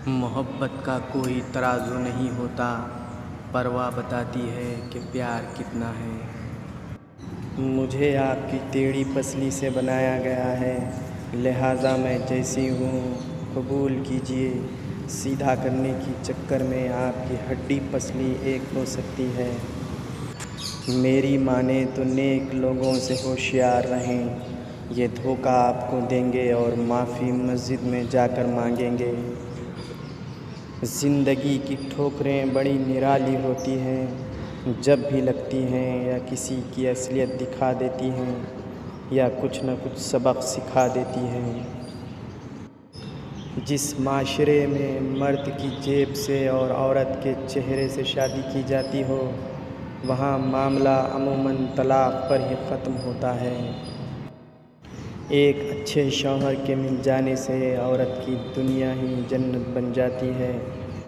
محبت کا کوئی ترازو نہیں ہوتا، پرواہ بتاتی ہے کہ پیار کتنا ہے۔ مجھے آپ کی ٹیڑھی پسلی سے بنایا گیا ہے، لہٰذا میں جیسی ہوں قبول کیجیے۔ سیدھا کرنے کی چکر میں آپ کی ہڈی پسلی ایک ہو سکتی ہے۔ میری مانیں تو نیک لوگوں سے ہوشیار رہیں، یہ دھوکہ آپ کو دیں گے اور معافی مسجد میں جا کر مانگیں گے۔ زندگی کی ٹھوکریں بڑی نرالی ہوتی ہیں، جب بھی لگتی ہیں یا کسی کی اصلیت دکھا دیتی ہیں یا کچھ نہ کچھ سبق سکھا دیتی ہیں۔ جس معاشرے میں مرد کی جیب سے اور عورت کے چہرے سے شادی کی جاتی ہو، وہاں معاملہ عموماً طلاق پر ہی ختم ہوتا ہے۔ ایک اچھے شوہر کے مل جانے سے عورت کی دنیا ہی جنت بن جاتی ہے۔